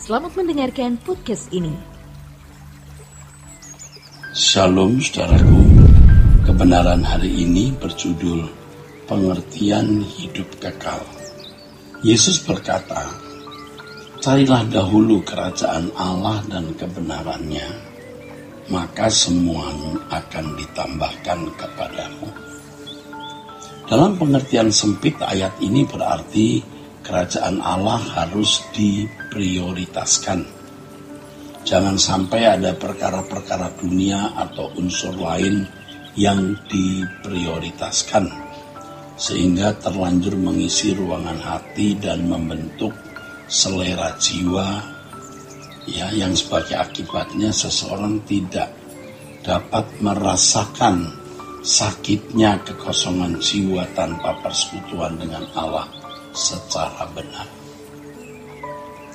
Selamat mendengarkan podcast ini. Shalom saudaraku, kebenaran hari ini berjudul Pengertian Hidup Kekal. Yesus berkata, carilah dahulu kerajaan Allah dan kebenarannya, maka semua akan ditambahkan kepadamu. Dalam pengertian sempit ayat ini berarti kerajaan Allah harus diprioritaskan. Jangan sampai ada perkara-perkara dunia atau unsur lain yang diprioritaskan, sehingga terlanjur mengisi ruangan hati dan membentuk selera jiwa, yang sebagai akibatnya seseorang tidak dapat merasakan sakitnya kekosongan jiwa tanpa persekutuan dengan Allah secara benar.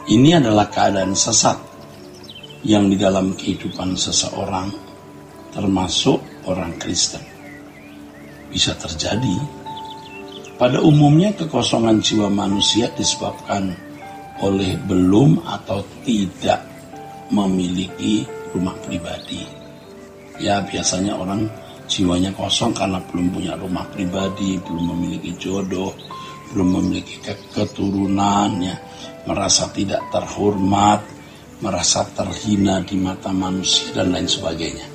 Ini adalah keadaan sesat yang di dalam kehidupan seseorang, termasuk orang Kristen, bisa terjadi. Pada umumnya kekosongan jiwa manusia disebabkan oleh belum atau tidak memiliki rumah pribadi. Ya, biasanya orang jiwanya kosong karena belum punya rumah pribadi, belum memiliki jodoh, belum memiliki keturunan, merasa tidak terhormat, merasa terhina di mata manusia, dan lain sebagainya.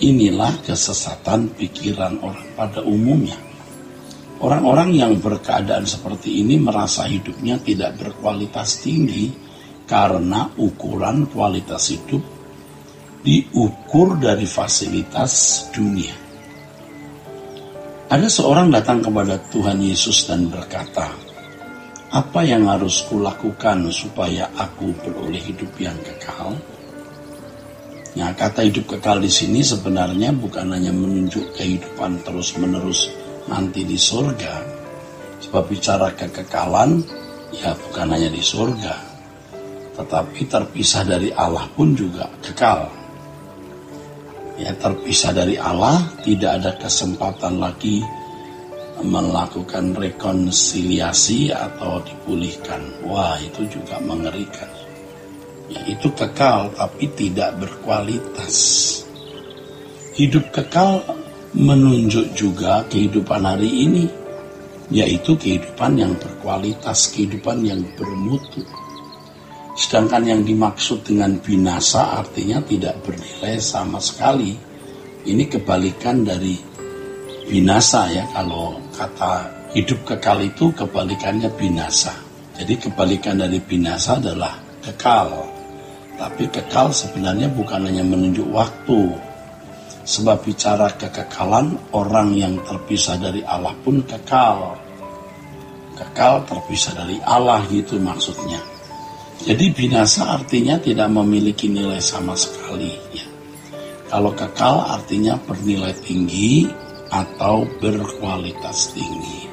Inilah kesesatan pikiran orang pada umumnya. Orang-orang yang berkeadaan seperti ini merasa hidupnya tidak berkualitas tinggi karena ukuran kualitas hidup diukur dari fasilitas dunia. Ada seorang datang kepada Tuhan Yesus dan berkata, apa yang harus kulakukan supaya aku beroleh hidup yang kekal? Kata hidup kekal di sini sebenarnya bukan hanya menunjuk kehidupan terus-menerus nanti di surga. Sebab bicara kekekalan, bukan hanya di surga, tetapi terpisah dari Allah pun juga kekal. Terpisah dari Allah, tidak ada kesempatan lagi melakukan rekonsiliasi atau dipulihkan. Wah, itu juga mengerikan. Itu kekal tapi tidak berkualitas. Hidup kekal menunjuk juga kehidupan hari ini, yaitu kehidupan yang berkualitas, kehidupan yang bermutu. Sedangkan yang dimaksud dengan binasa artinya tidak bernilai sama sekali. Ini kebalikan dari binasa, kalau kata hidup kekal itu kebalikannya binasa. Jadi kebalikan dari binasa adalah kekal. Tapi kekal sebenarnya bukan hanya menunjuk waktu. Sebab bicara kekekalan, orang yang terpisah dari Allah pun kekal. Kekal terpisah dari Allah, gitu maksudnya. Jadi binasa artinya tidak memiliki nilai sama sekali. Kalau kekal artinya bernilai tinggi atau berkualitas tinggi.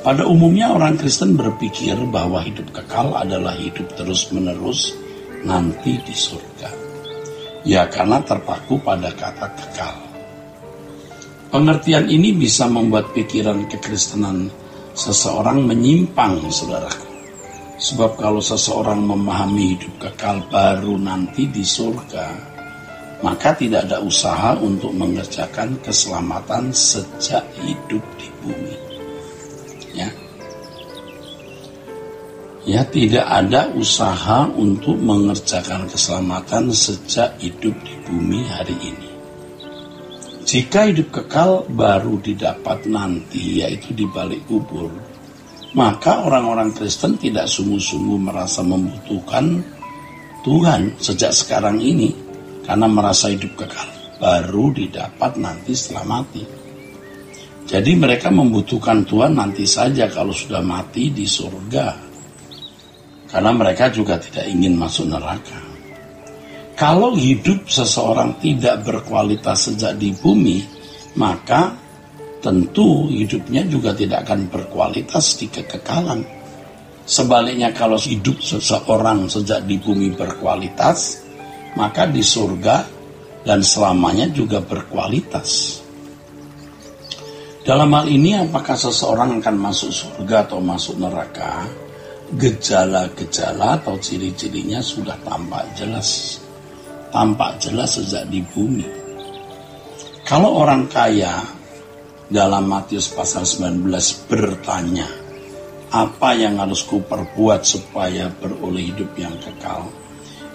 Pada umumnya orang Kristen berpikir bahwa hidup kekal adalah hidup terus-menerus nanti di surga. Karena terpaku pada kata kekal. Pengertian ini bisa membuat pikiran kekristenan seseorang menyimpang, saudaraku. Sebab kalau seseorang memahami hidup kekal baru nanti di surga, maka tidak ada usaha untuk mengerjakan keselamatan sejak hidup di bumi. Tidak ada usaha untuk mengerjakan keselamatan sejak hidup di bumi hari ini. Jika hidup kekal baru didapat nanti, yaitu di balik kubur, maka orang-orang Kristen tidak sungguh-sungguh merasa membutuhkan Tuhan sejak sekarang ini, karena merasa hidup kekal baru didapat nanti setelah mati. Jadi mereka membutuhkan Tuhan nanti saja kalau sudah mati di surga, karena mereka juga tidak ingin masuk neraka. Kalau hidup seseorang tidak berkualitas sejak di bumi, maka tentu hidupnya juga tidak akan berkualitas di kekekalan. Sebaliknya, kalau hidup seseorang sejak di bumi berkualitas, maka di surga dan selamanya juga berkualitas. Dalam hal ini, apakah seseorang akan masuk surga atau masuk neraka gejala-gejala atau ciri-cirinya sudah tampak jelas. Tampak jelas sejak di bumi. Kalau orang kaya dalam Matius pasal 19 bertanya, apa yang harus kuperbuat supaya beroleh hidup yang kekal?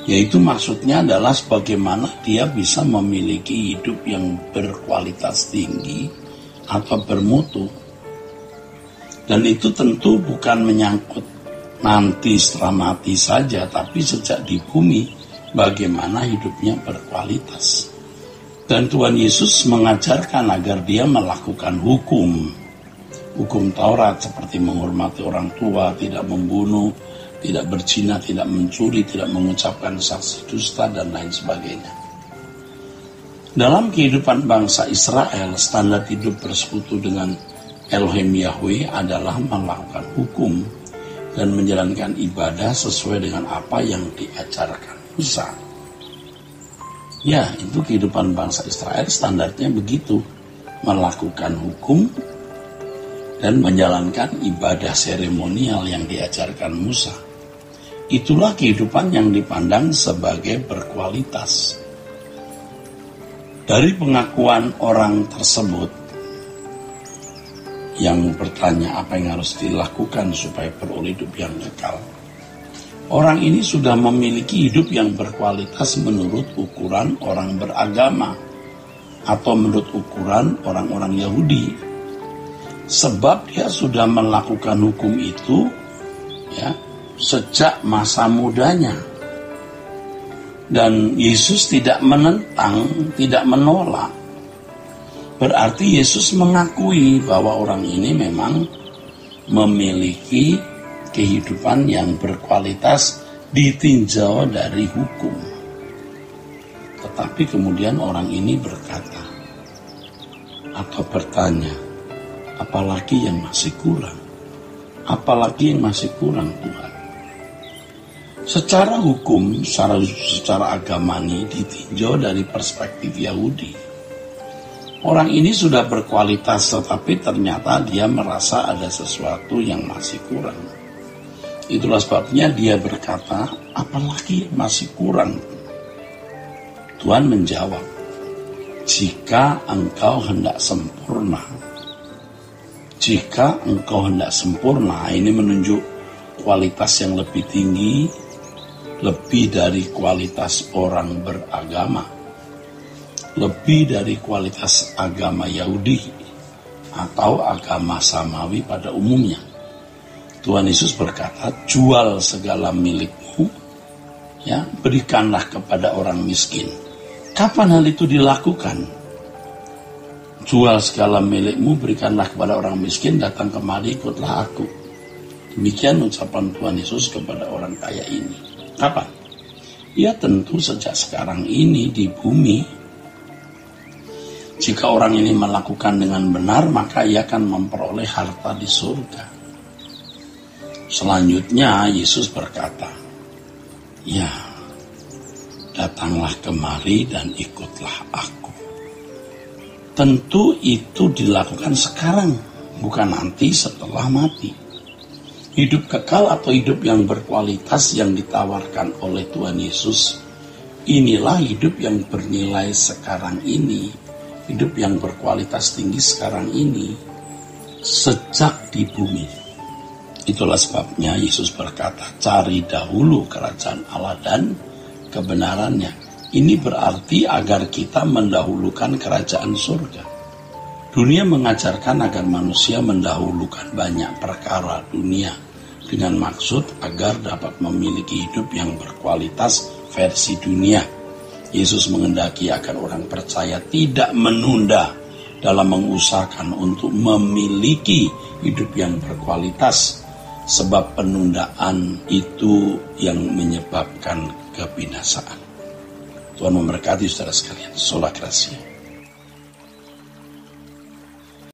Yaitu maksudnya adalah bagaimana dia bisa memiliki hidup yang berkualitas tinggi atau bermutu. Dan itu tentu bukan menyangkut nanti setelah mati saja, tapi sejak di bumi bagaimana hidupnya berkualitas. Dan Tuhan Yesus mengajarkan agar dia melakukan hukum Taurat seperti menghormati orang tua, tidak membunuh, tidak berzina, tidak mencuri, tidak mengucapkan saksi dusta, dan lain sebagainya. Dalam kehidupan bangsa Israel, standar hidup bersekutu dengan Elohim Yahweh adalah melakukan hukum dan menjalankan ibadah sesuai dengan apa yang diajarkan Musa. Ya, itu kehidupan bangsa Israel, standarnya begitu. Melakukan hukum dan menjalankan ibadah seremonial yang diajarkan Musa. Itulah kehidupan yang dipandang sebagai berkualitas. Dari pengakuan orang tersebut yang bertanya apa yang harus dilakukan supaya beroleh hidup yang kekal, orang ini sudah memiliki hidup yang berkualitas menurut ukuran orang beragama atau menurut ukuran orang-orang Yahudi. Sebab dia sudah melakukan hukum itu ya sejak masa mudanya. Dan Yesus tidak menentang, tidak menolak. Berarti Yesus mengakui bahwa orang ini memang memiliki kehidupan yang berkualitas ditinjau dari hukum. Tetapi kemudian orang ini berkata atau bertanya, apalagi yang masih kurang? Apalagi yang masih kurang, Tuhan? Secara hukum, secara agamani ditinjau dari perspektif Yahudi. Orang ini sudah berkualitas, tetapi ternyata dia merasa ada sesuatu yang masih kurang. Itulah sebabnya dia berkata, apalagi masih kurang? Tuhan menjawab, jika engkau hendak sempurna. Jika engkau hendak sempurna, ini menunjuk kualitas yang lebih tinggi, lebih dari kualitas orang beragama, lebih dari kualitas agama Yahudi atau agama Samawi pada umumnya. Tuhan Yesus berkata, jual segala milikmu, ya, berikanlah kepada orang miskin. Kapan hal itu dilakukan? Jual segala milikmu, berikanlah kepada orang miskin, datang kemari, ikutlah aku. Demikian ucapan Tuhan Yesus kepada orang kaya ini. Kapan? Ya tentu sejak sekarang ini di bumi. Jika orang ini melakukan dengan benar, maka ia akan memperoleh harta di surga. Selanjutnya Yesus berkata, ya, datanglah kemari dan ikutlah aku. Tentu itu dilakukan sekarang, bukan nanti setelah mati. Hidup kekal atau hidup yang berkualitas yang ditawarkan oleh Tuhan Yesus, inilah hidup yang bernilai sekarang ini, hidup yang berkualitas tinggi sekarang ini, sejak di bumi. Itulah sebabnya Yesus berkata, cari dahulu kerajaan Allah dan kebenarannya. Ini berarti agar kita mendahulukan kerajaan surga. Dunia mengajarkan agar manusia mendahulukan banyak perkara dunia dengan maksud agar dapat memiliki hidup yang berkualitas versi dunia. Yesus menghendaki agar orang percaya tidak menunda dalam mengusahakan untuk memiliki hidup yang berkualitas, sebab penundaan itu yang menyebabkan kebinasaan. Tuhan memberkati saudara sekalian. Sola Gracia.